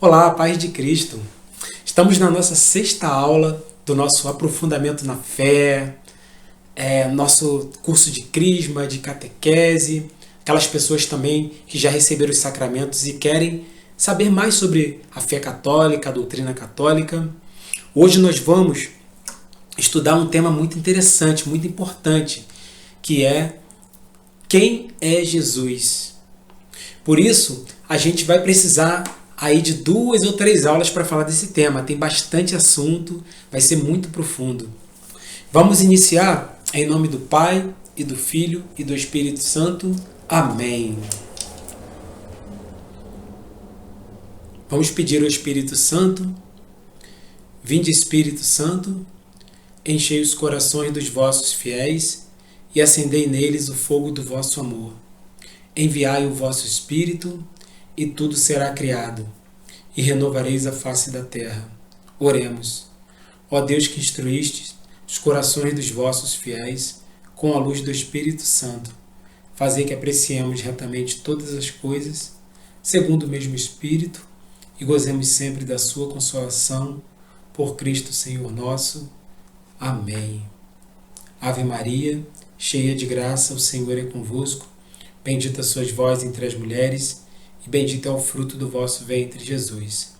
Olá, paz de Cristo. Estamos na nossa sexta aula do nosso aprofundamento na fé, nosso curso de crisma, de catequese, aquelas pessoas também que já receberam os sacramentos e querem saber mais sobre a fé católica, a doutrina católica. Hoje nós vamos estudar um tema muito interessante, muito importante, que é quem é Jesus. Por isso, a gente vai precisar aí de 2 ou 3 aulas para falar desse tema. Tem bastante assunto, vai ser muito profundo. Vamos iniciar em nome do Pai, e do Filho, e do Espírito Santo. Amém. Vamos pedir ao Espírito Santo: vinde, Espírito Santo, enchei os corações dos vossos fiéis e acendei neles o fogo do vosso amor. Enviai o vosso Espírito, e tudo será criado, e renovareis a face da terra. Oremos. Ó Deus, que instruístes os corações dos vossos fiéis com a luz do Espírito Santo, fazei que apreciemos retamente todas as coisas, segundo o mesmo Espírito, e gozemos sempre da sua consolação, por Cristo Senhor nosso. Amém. Ave Maria, cheia de graça, o Senhor é convosco. Bendita sois vós entre as mulheres, e bendito é o fruto do vosso ventre, Jesus.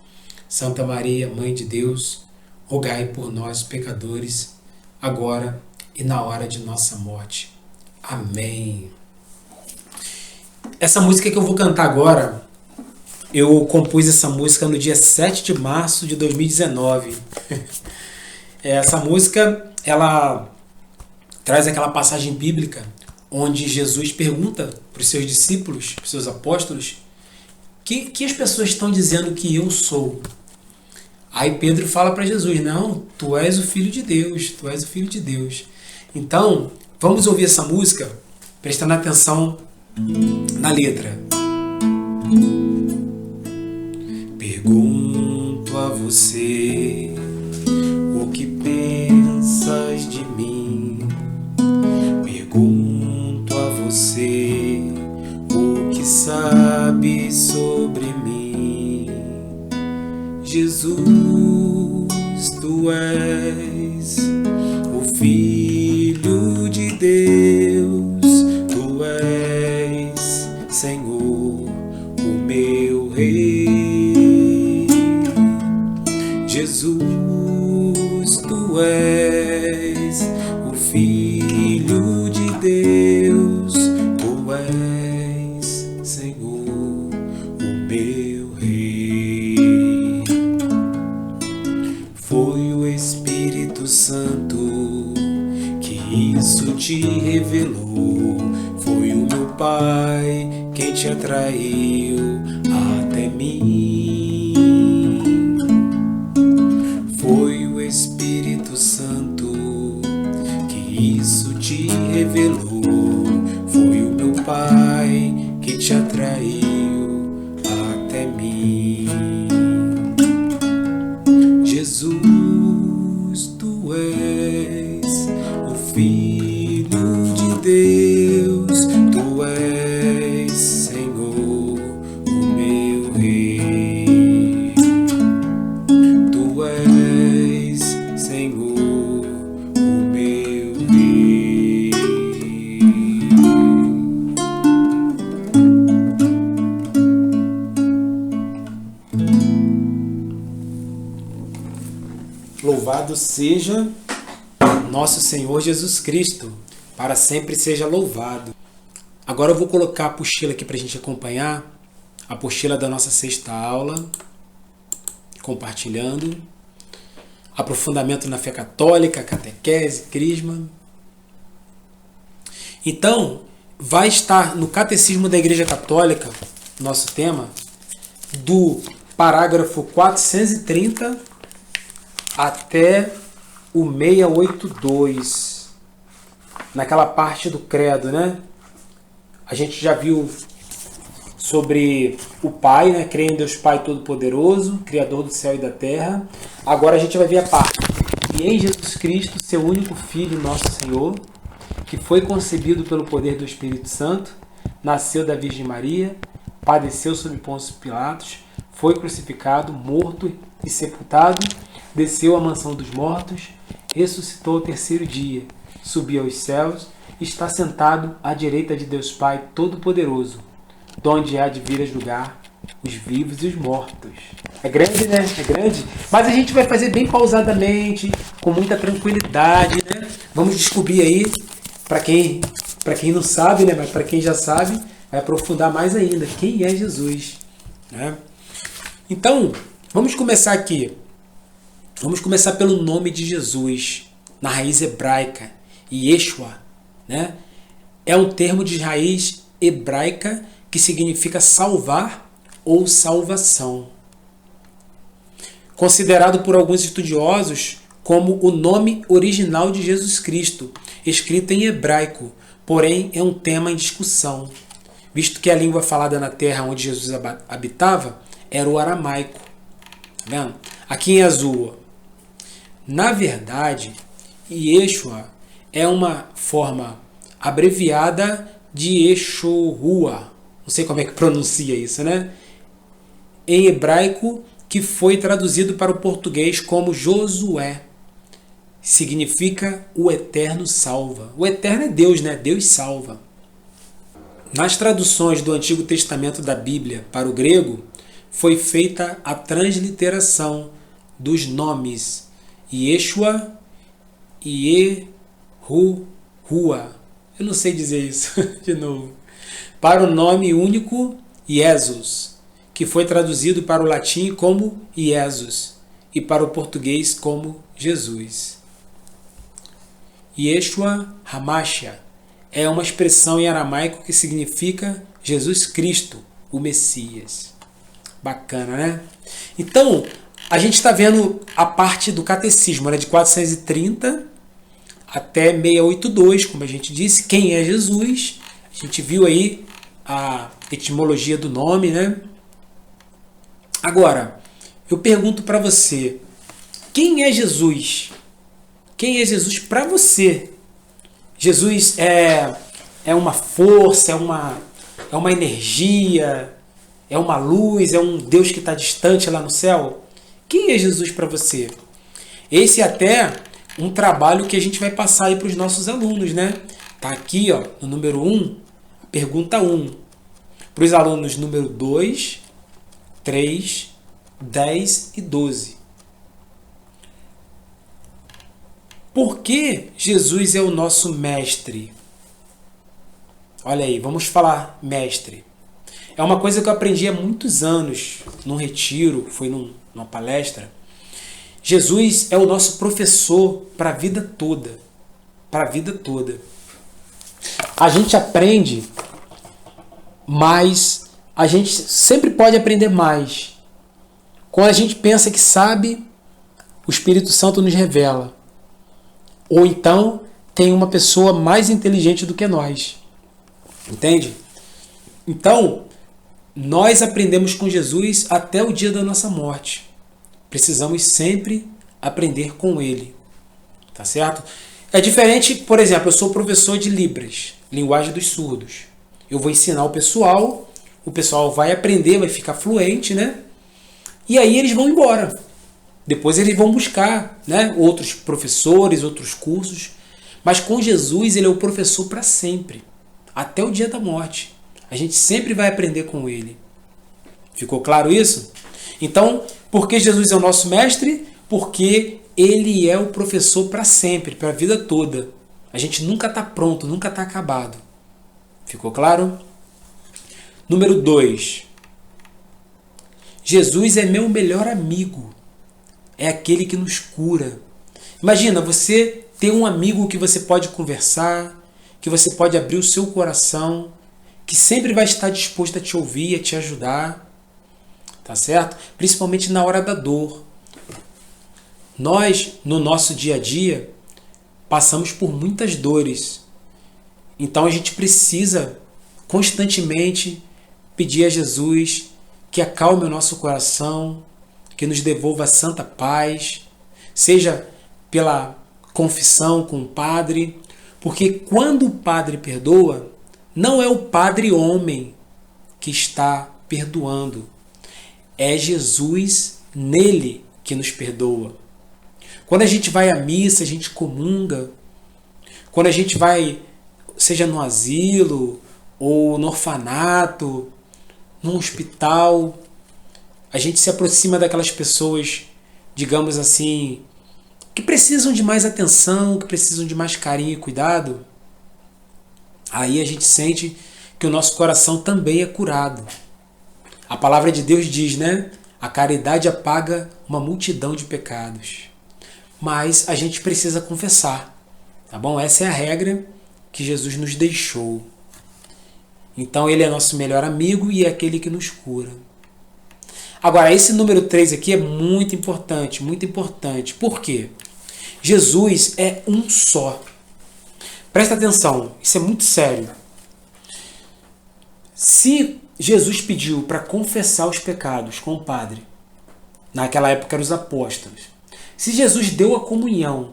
Santa Maria, Mãe de Deus, rogai por nós, pecadores, agora e na hora de nossa morte. Amém. Essa música que eu vou cantar agora, eu compus essa música no dia 7 de março de 2019. Essa música, ela traz aquela passagem bíblica onde Jesus pergunta para os seus discípulos, para os seus apóstolos, que as pessoas estão dizendo que eu sou. Aí Pedro fala para Jesus: não, tu és o Filho de Deus, tu és o Filho de Deus. Então, vamos ouvir essa música, prestando atenção na letra. Pergunto a você, o que pensas de mim? Pergunto a você, o que sabes sobre mim? Jesus, tu és o Filho de Deus, tu és, Senhor, o meu Rei. Jesus, tu és o Filho de Deus, tu és, Senhor, o meu Rei. Foi o Espírito Santo que isso te revelou, foi o meu Pai quem te atraiu até mim. Foi o Espírito Santo que isso te revelou, foi o meu Pai que te atraiu até mim. Jesus, tu és o Filho de Deus, tu és, Senhor, o meu Rei. Tu és, Senhor, o meu Rei. Louvado seja nosso Senhor Jesus Cristo, para sempre seja louvado. Agora eu vou colocar a apostila aqui para a gente acompanhar, a apostila da nossa sexta aula, compartilhando. Aprofundamento na fé católica, catequese, crisma. Então, vai estar no Catecismo da Igreja Católica, nosso tema, do parágrafo 430 até o 682, naquela parte do credo, né? A gente já viu sobre o Pai, né? Creio em Deus Pai Todo-Poderoso, Criador do céu e da terra. Agora a gente vai ver a parte: e em Jesus Cristo, seu único Filho, nosso Senhor, que foi concebido pelo poder do Espírito Santo, nasceu da Virgem Maria, padeceu sob Pôncio Pilatos, foi crucificado, morto e sepultado, desceu à mansão dos mortos, ressuscitou ao terceiro dia, subiu aos céus, está sentado à direita de Deus Pai Todo-Poderoso, donde há de vir a julgar os vivos e os mortos. É grande, né? É grande. Mas a gente vai fazer bem pausadamente, com muita tranquilidade, né? Vamos descobrir aí, para quem não sabe, né? Mas para quem já sabe, vai aprofundar mais ainda. Quem é Jesus? Né? Então, vamos começar aqui. Vamos começar pelo nome de Jesus, na raiz hebraica, Yeshua, né? É um termo de raiz hebraica que significa salvar ou salvação. Considerado por alguns estudiosos como o nome original de Jesus Cristo, escrito em hebraico, porém é um tema em discussão, visto que a língua falada na terra onde Jesus habitava era o aramaico. Tá vendo? Aqui em azul. Na verdade, Yeshua é uma forma abreviada de Yeshua. Não sei como é que pronuncia isso, né? Em hebraico, que foi traduzido para o português como Josué. Significa o Eterno salva. O Eterno é Deus, né? Deus salva. Nas traduções do Antigo Testamento da Bíblia para o grego, foi feita a transliteração dos nomes Yeshua e Yehoshua. Eu não sei dizer isso de novo. Para o nome único Jesus, que foi traduzido para o latim como Jesus e para o português como Jesus. Yeshua Hamashia é uma expressão em aramaico que significa Jesus Cristo, o Messias. Bacana, né? Então, a gente está vendo a parte do catecismo, né, de 430 até 682, como a gente disse, quem é Jesus. A gente viu aí a etimologia do nome, né? Agora, eu pergunto para você, quem é Jesus? Quem é Jesus para você? Jesus é uma força, é uma energia, é uma luz, é um Deus que está distante lá no céu? Quem é Jesus para você? Esse é até um trabalho que a gente vai passar aí para os nossos alunos, né? Tá aqui, ó, no número 1, pergunta 1. Para os alunos número 2, 3, 10 e 12. Por que Jesus é o nosso mestre? Olha aí, vamos falar mestre. É uma coisa que eu aprendi há muitos anos, num retiro, foi numa palestra. Jesus é o nosso professor para a vida toda. Para a vida toda. A gente aprende, mas a gente sempre pode aprender mais. Quando a gente pensa que sabe, o Espírito Santo nos revela. Ou então tem uma pessoa mais inteligente do que nós. Entende? Então, nós aprendemos com Jesus até o dia da nossa morte. Precisamos sempre aprender com Ele. Tá certo? É diferente, por exemplo, eu sou professor de Libras, linguagem dos surdos. Eu vou ensinar o pessoal vai aprender, vai ficar fluente, né? E aí eles vão embora. Depois eles vão buscar, né, outros professores, outros cursos. Mas com Jesus, Ele é o professor para sempre. Até o dia da morte. A gente sempre vai aprender com Ele. Ficou claro isso? Então, por que Jesus é o nosso mestre? Porque Ele é o professor para sempre, para a vida toda. A gente nunca está pronto, nunca está acabado. Ficou claro? Número 2. Jesus é meu melhor amigo. É aquele que nos cura. Imagina, você ter um amigo que você pode conversar, que você pode abrir o seu coração, que sempre vai estar disposto a te ouvir, a te ajudar. Tá certo? Principalmente na hora da dor. Nós, no nosso dia a dia, passamos por muitas dores. Então a gente precisa constantemente pedir a Jesus que acalme o nosso coração, que nos devolva a santa paz, seja pela confissão com o padre, porque quando o padre perdoa, não é o padre homem que está perdoando, É Jesus nele que nos perdoa. Quando a gente vai à missa, a gente comunga. Quando a gente vai, seja no asilo, ou no orfanato, num hospital, a gente se aproxima daquelas pessoas, digamos assim, que precisam de mais atenção, que precisam de mais carinho e cuidado. Aí a gente sente que o nosso coração também é curado. A palavra de Deus diz, né? A caridade apaga uma multidão de pecados. Mas a gente precisa confessar, tá bom? Essa é a regra que Jesus nos deixou. Então ele é nosso melhor amigo e é aquele que nos cura. Agora, esse número 3 aqui é muito importante, muito importante. Por quê? Jesus é um só. Presta atenção, isso é muito sério. Se Jesus pediu para confessar os pecados com o Padre, naquela época eram os apóstolos. Se Jesus deu a comunhão,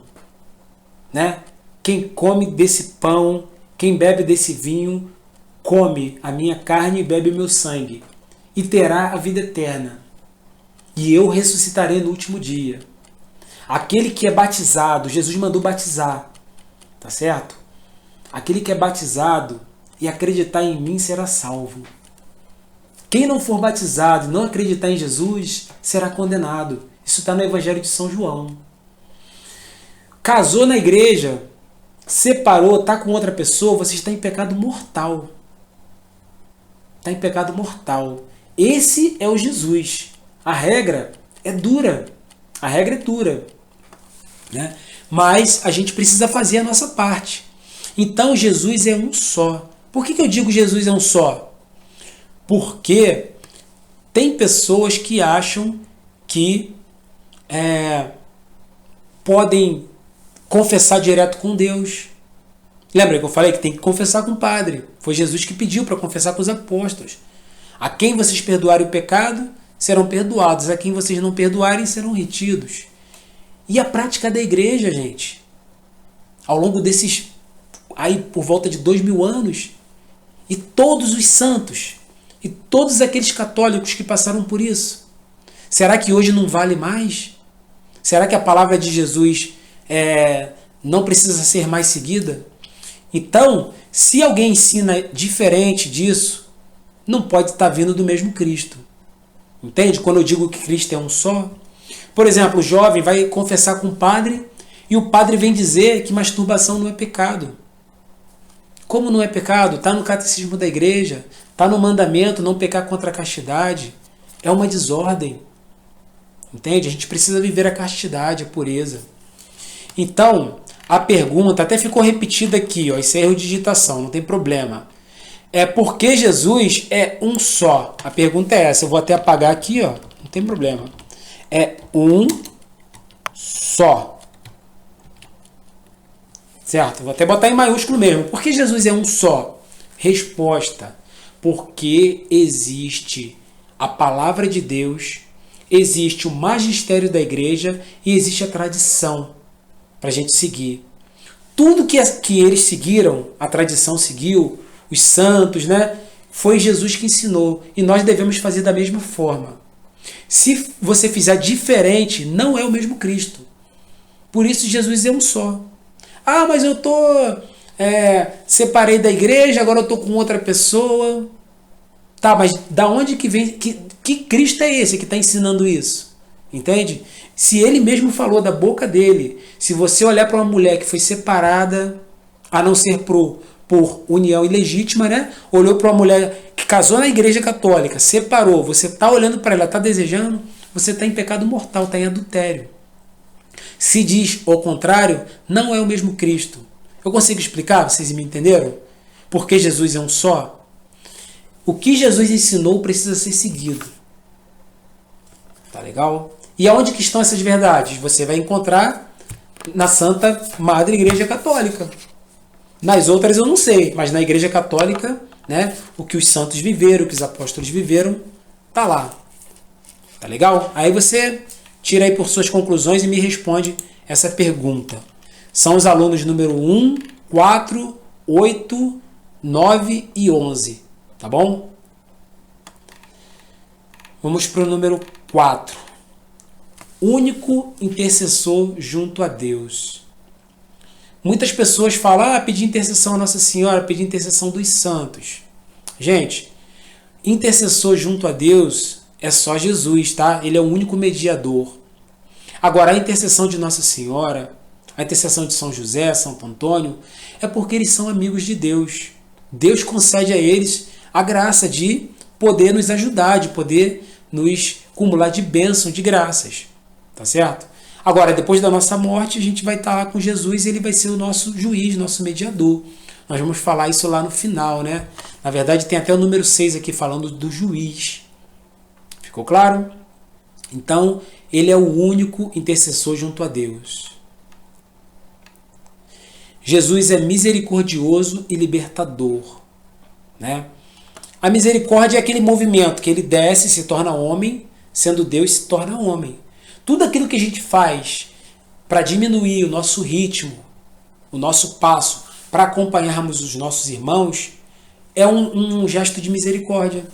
né? Quem come desse pão, quem bebe desse vinho, come a minha carne e bebe o meu sangue, e terá a vida eterna. E eu ressuscitarei no último dia. Aquele que é batizado, Jesus mandou batizar, tá certo? Aquele que é batizado e acreditar em mim será salvo. Quem não for batizado e não acreditar em Jesus será condenado. Isso está no Evangelho de São João. Casou na igreja, separou, está com outra pessoa, você está em pecado mortal. Está em pecado mortal. Esse é o Jesus. A regra é dura. A regra é dura. Né? Mas a gente precisa fazer a nossa parte. Então Jesus é um só. Por que eu digo Jesus é um só? Porque tem pessoas que acham que podem confessar direto com Deus. Lembra que eu falei que tem que confessar com o Padre? Foi Jesus que pediu para confessar com os apóstolos. A quem vocês perdoarem o pecado, serão perdoados. A quem vocês não perdoarem, serão retidos. E a prática da igreja, gente, ao longo desses, aí por volta de 2000 anos, e todos os santos, e todos aqueles católicos que passaram por isso, será que hoje não vale mais? Será que a palavra de Jesus não precisa ser mais seguida? Então, se alguém ensina diferente disso, não pode estar vindo do mesmo Cristo. Entende? Quando eu digo que Cristo é um só. Por exemplo, o jovem vai confessar com o padre e o padre vem dizer que masturbação não é pecado. Como não é pecado? Está no catecismo da igreja, está no mandamento não pecar contra a castidade. É uma desordem. Entende? A gente precisa viver a castidade, a pureza. Então, a pergunta até ficou repetida aqui, ó, esse é erro de digitação, não tem problema. É porque Jesus é um só. A pergunta é essa, eu vou até apagar aqui, ó, não tem problema. É um só. Certo? Vou até botar em maiúsculo mesmo. Por que Jesus é um só? Resposta. Porque existe a palavra de Deus, existe o magistério da igreja e existe a tradição para a gente seguir. Tudo que eles seguiram, a tradição seguiu, os santos, né? Foi Jesus que ensinou. E nós devemos fazer da mesma forma. Se você fizer diferente, não é o mesmo Cristo. Por isso Jesus é um só. Ah, mas eu separei da igreja, agora eu estou com outra pessoa. Tá, mas da onde que vem? Que Cristo é esse que está ensinando isso? Entende? Se ele mesmo falou da boca dele, se você olhar para uma mulher que foi separada, a não ser por união ilegítima, né? Olhou para uma mulher que casou na igreja católica, separou, você está olhando para ela, está desejando, você está em pecado mortal, está em adultério. Se diz o contrário, não é o mesmo Cristo. Eu consigo explicar? Vocês me entenderam? Porque Jesus é um só? O que Jesus ensinou precisa ser seguido. Tá legal? E aonde que estão essas verdades? Você vai encontrar na Santa Madre Igreja Católica. Nas outras eu não sei, mas na Igreja Católica, né, o que os santos viveram, o que os apóstolos viveram, tá lá. Tá legal? Aí você tira aí por suas conclusões e me responde essa pergunta. São os alunos número 1, 4, 8, 9 e 11. Tá bom? Vamos para o número 4. Único intercessor junto a Deus. Muitas pessoas falam, pedir intercessão a Nossa Senhora, pedir intercessão dos santos. Gente, intercessor junto a Deus é só Jesus, tá? Ele é o único mediador. Agora, a intercessão de Nossa Senhora, a intercessão de São José, Santo Antônio, é porque eles são amigos de Deus. Deus concede a eles a graça de poder nos ajudar, de poder nos acumular de bênção, de graças. Tá certo? Agora, depois da nossa morte, a gente vai estar lá com Jesus e ele vai ser o nosso juiz, nosso mediador. Nós vamos falar isso lá no final, né? Na verdade, tem até o número 6 aqui falando do juiz. Ficou claro? Então, ele é o único intercessor junto a Deus. Jesus é misericordioso e libertador, né? A misericórdia é aquele movimento que ele desce, se torna homem, sendo Deus, se torna homem. Tudo aquilo que a gente faz para diminuir o nosso ritmo, o nosso passo, para acompanharmos os nossos irmãos, é um gesto de misericórdia.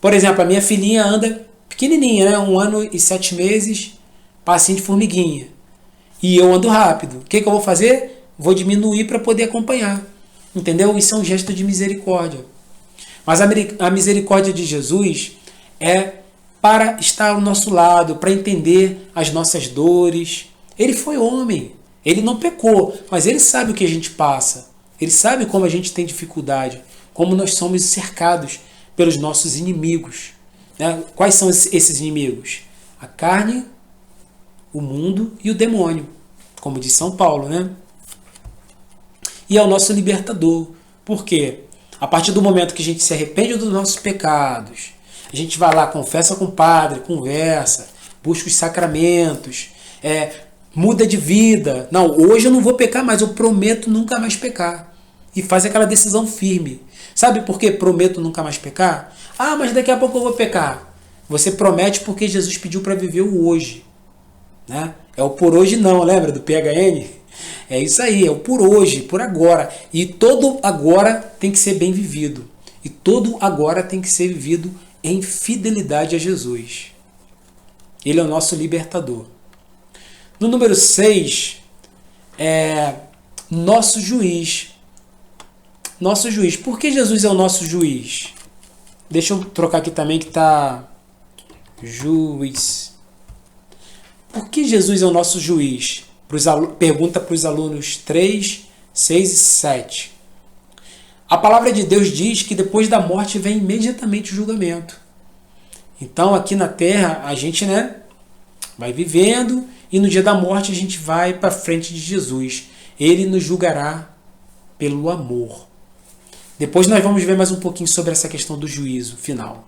Por exemplo, a minha filhinha anda pequenininha, né? 1 ano e 7 meses, passinho de formiguinha. E eu ando rápido. O que eu vou fazer? Vou diminuir para poder acompanhar. Entendeu? Isso é um gesto de misericórdia. Mas a misericórdia de Jesus é para estar ao nosso lado, para entender as nossas dores. Ele foi homem, ele não pecou, mas ele sabe o que a gente passa. Ele sabe como a gente tem dificuldade, como nós somos cercados pelos nossos inimigos. Né? Quais são esses inimigos? A carne, o mundo e o demônio, como diz São Paulo, né? E é o nosso libertador. Por quê? A partir do momento que a gente se arrepende dos nossos pecados, a gente vai lá, confessa com o padre, conversa, busca os sacramentos, muda de vida. Não, hoje eu não vou pecar mais, eu prometo nunca mais pecar. E faz aquela decisão firme. Sabe por que prometo nunca mais pecar? Mas daqui a pouco eu vou pecar. Você promete porque Jesus pediu para viver o hoje. Né? É o por hoje não, lembra do PHN? É isso aí, é o por hoje, por agora. E todo agora tem que ser bem vivido. E todo agora tem que ser vivido em fidelidade a Jesus. Ele é o nosso libertador. No número 6, é nosso juiz. Nosso juiz. Por que Jesus é o nosso juiz? Deixa eu trocar aqui também que está juiz. Por que Jesus é o nosso juiz? Pergunta para os alunos 3, 6 e 7. A palavra de Deus diz que depois da morte vem imediatamente o julgamento. Então aqui na Terra a gente vai vivendo e no dia da morte a gente vai para frente de Jesus. Ele nos julgará pelo amor. Depois nós vamos ver mais um pouquinho sobre essa questão do juízo final.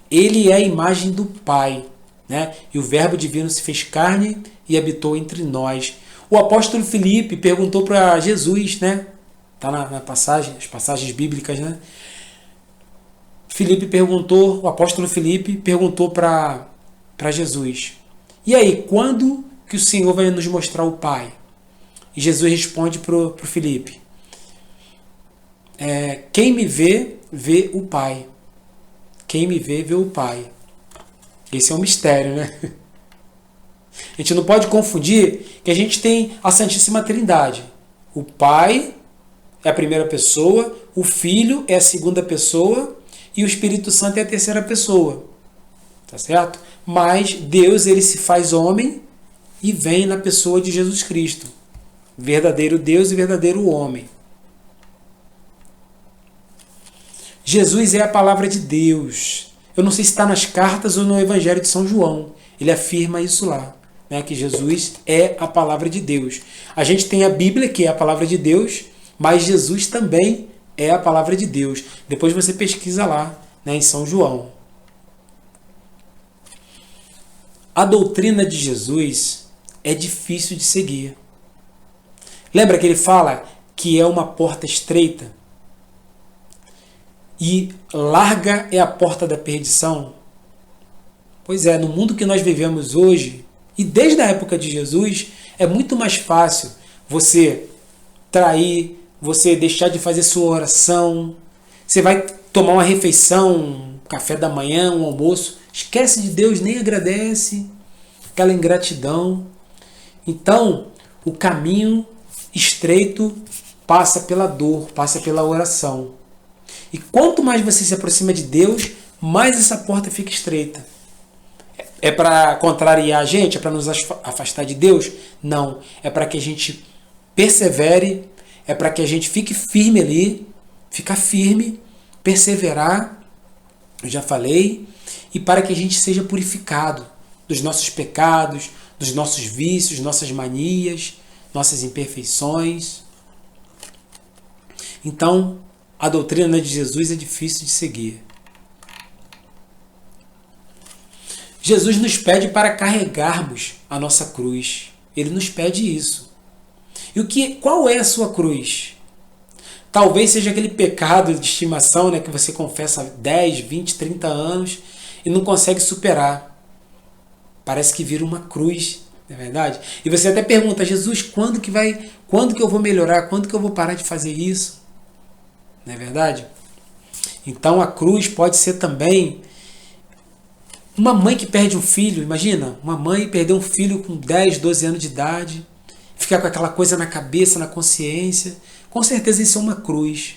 Ele é a imagem do Pai, né? E o Verbo divino se fez carne e habitou entre nós. O apóstolo Filipe perguntou para Jesus, né? Está na passagem, as passagens bíblicas, né? O apóstolo Filipe perguntou para Jesus: e aí, quando que o Senhor vai nos mostrar o Pai? E Jesus responde para o Filipe: quem me vê, vê o Pai. Quem me vê, vê o Pai. Esse é um mistério, né? A gente não pode confundir que a gente tem a Santíssima Trindade. O Pai é a primeira pessoa, o Filho é a segunda pessoa e o Espírito Santo é a terceira pessoa. Tá certo? Mas Deus, ele se faz homem e vem na pessoa de Jesus Cristo. Verdadeiro Deus e verdadeiro homem. Jesus é a palavra de Deus. Eu não sei se está nas cartas ou no Evangelho de São João. Ele afirma isso lá, né, que Jesus é a palavra de Deus. A gente tem a Bíblia, que é a palavra de Deus, mas Jesus também é a palavra de Deus. Depois você pesquisa lá, né, em São João. A doutrina de Jesus é difícil de seguir. Lembra que ele fala que é uma porta estreita? E larga é a porta da perdição? Pois é, no mundo que nós vivemos hoje, e desde a época de Jesus, é muito mais fácil você trair, você deixar de fazer sua oração, você vai tomar uma refeição, café da manhã, um almoço, esquece de Deus, nem agradece, aquela ingratidão. Então, o caminho estreito passa pela dor, passa pela oração. E quanto mais você se aproxima de Deus, mais essa porta fica estreita. É para contrariar a gente? É para nos afastar de Deus? Não. É para que a gente persevere, é para que a gente fique firme ali, ficar firme, perseverar, eu já falei, e para que a gente seja purificado dos nossos pecados, dos nossos vícios, nossas manias, nossas imperfeições. Então, a doutrina de Jesus é difícil de seguir. Jesus nos pede para carregarmos a nossa cruz. Ele nos pede isso. E qual é a sua cruz? Talvez seja aquele pecado de estimação, né, que você confessa há 10, 20, 30 anos e não consegue superar. Parece que vira uma cruz, não é verdade? E você até pergunta, Jesus, quando que eu vou melhorar? Quando que eu vou parar de fazer isso? Não é verdade? Então a cruz pode ser também uma mãe que perde um filho. Imagina, uma mãe perder um filho com 10, 12 anos de idade, ficar com aquela coisa na cabeça, na consciência. Com certeza isso é uma cruz.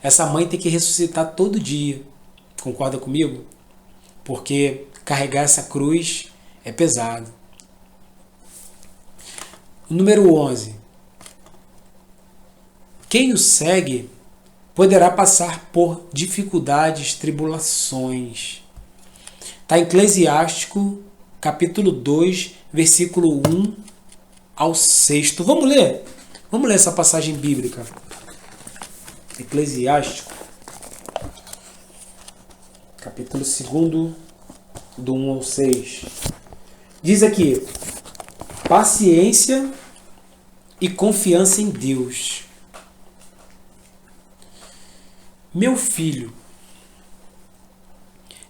Essa mãe tem que ressuscitar todo dia. Concorda comigo? Porque carregar essa cruz é pesado. O número 11. Quem o segue poderá passar por dificuldades, tribulações. Está em Eclesiástico, capítulo 2, versículo 1 ao 6. Vamos ler? Vamos ler essa passagem bíblica. Eclesiástico, capítulo 2, do 1 ao 6. Diz aqui: paciência e confiança em Deus. Meu filho,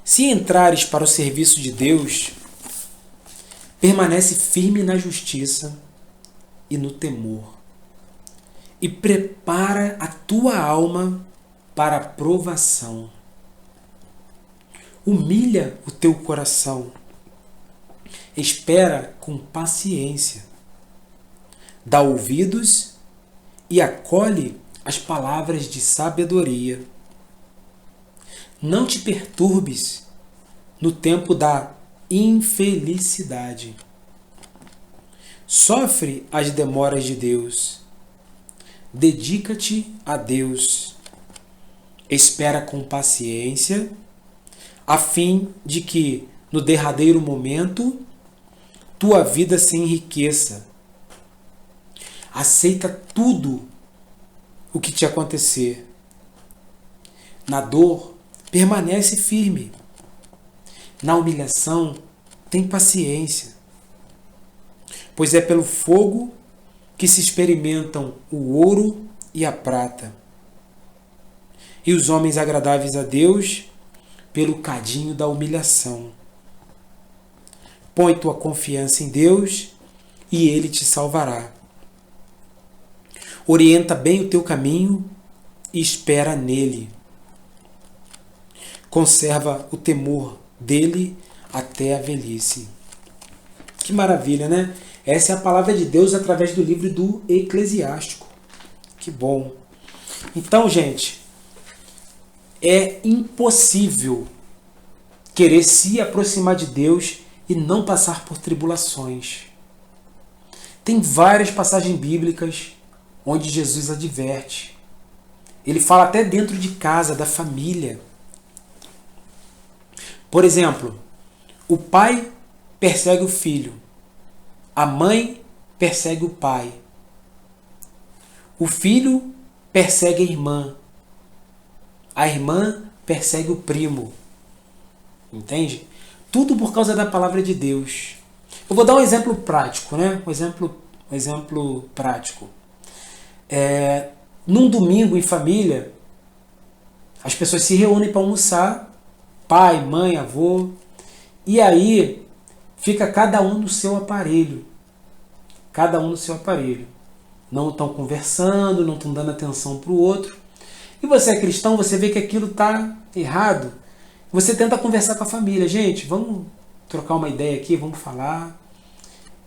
se entrares para o serviço de Deus, permanece firme na justiça e no temor, e prepara a tua alma para a provação. Humilha o teu coração, espera com paciência, dá ouvidos e acolhe as palavras de sabedoria. Não te perturbes no tempo da infelicidade. Sofre as demoras de Deus. Dedica-te a Deus. Espera com paciência, a fim de que, no derradeiro momento, tua vida se enriqueça. Aceita tudo o que te acontecer. Na dor, permanece firme. Na humilhação, tem paciência. Pois é pelo fogo que se experimentam o ouro e a prata. E os homens agradáveis a Deus pelo cadinho da humilhação. Põe tua confiança em Deus e Ele te salvará. Orienta bem o teu caminho e espera nele. Conserva o temor dele até a velhice. Que maravilha, né? Essa é a palavra de Deus através do livro do Eclesiástico. Que bom. Então, gente, é impossível querer se aproximar de Deus e não passar por tribulações. Tem várias passagens bíblicas onde Jesus adverte. Ele fala até dentro de casa, da família. Por exemplo, o pai persegue o filho. A mãe persegue o pai. O filho persegue a irmã. A irmã persegue o primo. Entende? Tudo por causa da palavra de Deus. Eu vou dar um exemplo prático, né? Um exemplo prático. Num domingo em família, as pessoas se reúnem para almoçar, pai, mãe, avô, e aí fica cada um no seu aparelho. Cada um no seu aparelho. Não estão conversando, não estão dando atenção para o outro. E você é cristão, você vê que aquilo está errado. você tenta conversar com a família. Gente, vamos trocar uma ideia aqui, vamos falar.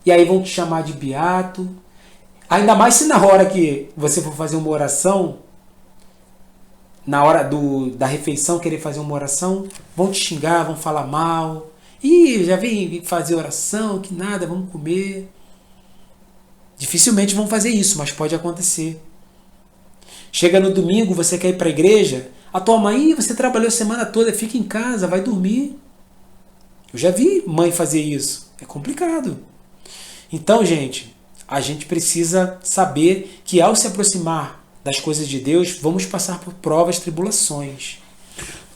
E aí vão te chamar de beato. Ainda mais se na hora que você for fazer uma oração, na hora da refeição, querer fazer uma oração, vão te xingar, vão falar mal. Ih, já vem fazer oração, que nada, vamos comer. Dificilmente vão fazer isso, mas pode acontecer. Chega no domingo, você quer ir para a igreja, a tua mãe, você trabalhou a semana toda, fica em casa, vai dormir. Eu já vi mãe fazer isso. É complicado. Então, gente, a gente precisa saber que ao se aproximar das coisas de Deus, vamos passar por provas, tribulações.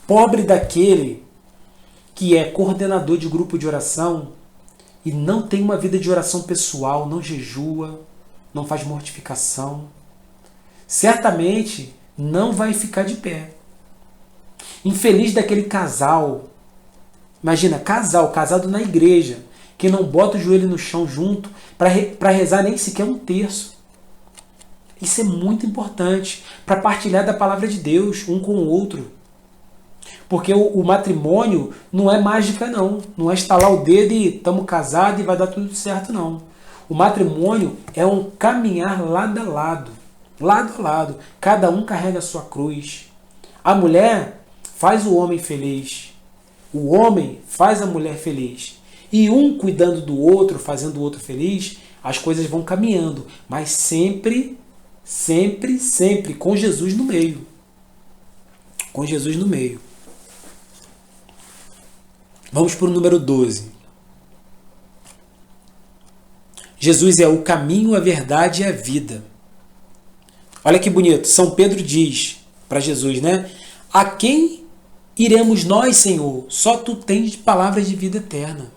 Pobre daquele que é coordenador de grupo de oração e não tem uma vida de oração pessoal, não jejua, não faz mortificação. Certamente não vai ficar de pé. Infeliz daquele casal, imagina, casado na igreja, que não bota o joelho no chão junto para rezar nem sequer um terço. Isso é muito importante para partilhar da palavra de Deus um com o outro. Porque o matrimônio não é mágica, não. Não é estalar o dedo e estamos casados e vai dar tudo certo, não. O matrimônio é um caminhar lado a lado. Lado a lado. Cada um carrega a sua cruz. A mulher faz o homem feliz. O homem faz a mulher feliz. E um cuidando do outro, fazendo o outro feliz, as coisas vão caminhando. Mas sempre, sempre, sempre com Jesus no meio. Com Jesus no meio. Vamos para o número 12. Jesus é o caminho, a verdade e a vida. Olha que bonito. São Pedro diz para Jesus, né? A quem iremos nós, Senhor? Só tu tens palavras de vida eterna.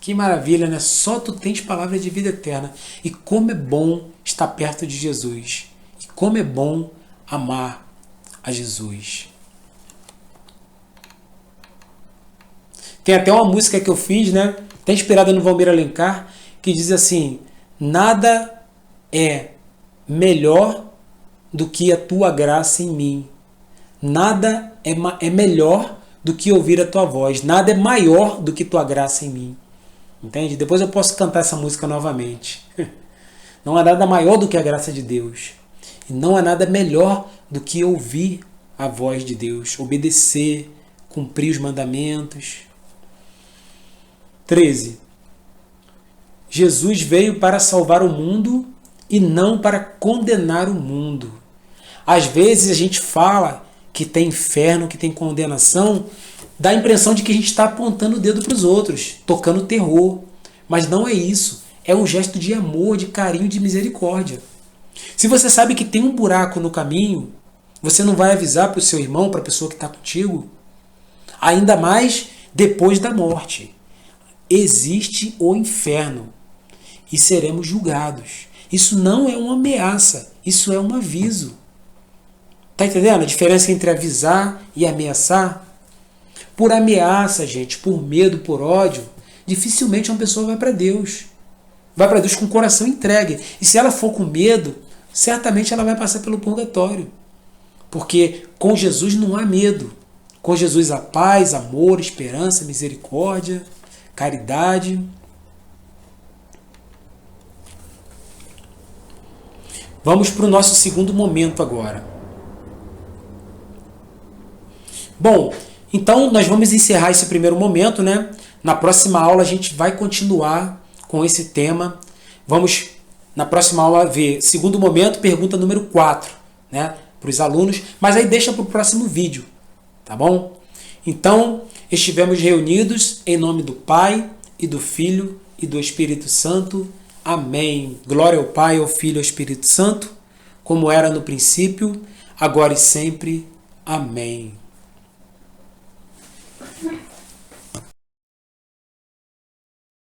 Que maravilha, né? Só tu tens palavras de vida eterna. E como é bom estar perto de Jesus. E como é bom amar a Jesus. Tem até uma música que eu fiz, né? Até inspirada no Valmir Alencar, que diz assim: nada é melhor do que a tua graça em mim. Nada é melhor do que ouvir a tua voz. Nada é maior do que tua graça em mim. Entende? Depois eu posso cantar essa música novamente. Não há nada maior do que a graça de Deus. E não há nada melhor do que ouvir a voz de Deus, obedecer, cumprir os mandamentos. 13. Jesus veio para salvar o mundo e não para condenar o mundo. Às vezes a gente fala que tem inferno, que tem condenação, dá a impressão de que a gente está apontando o dedo para os outros, tocando terror. Mas não é isso. É um gesto de amor, de carinho, de misericórdia. Se você sabe que tem um buraco no caminho, você não vai avisar para o seu irmão, para a pessoa que está contigo? Ainda mais depois da morte. Existe o inferno e seremos julgados. Isso não é uma ameaça, isso é um aviso. Tá entendendo a diferença entre avisar e ameaçar? Por ameaça, gente, por medo, por ódio, dificilmente uma pessoa vai para Deus. Vai para Deus com o coração entregue. E se ela for com medo, certamente ela vai passar pelo purgatório. Porque com Jesus não há medo. Com Jesus há paz, amor, esperança, misericórdia, caridade. Vamos para o nosso segundo momento agora. Bom, então nós vamos encerrar esse primeiro momento, né? Na próxima aula a gente vai continuar com esse tema. Vamos, na próxima aula, ver segundo momento, pergunta número 4, né? Para os alunos, mas aí deixa para o próximo vídeo, tá bom? Então, estivemos reunidos em nome do Pai, e do Filho, e do Espírito Santo. Amém. Glória ao Pai, ao Filho e ao Espírito Santo, como era no princípio, agora e sempre. Amém.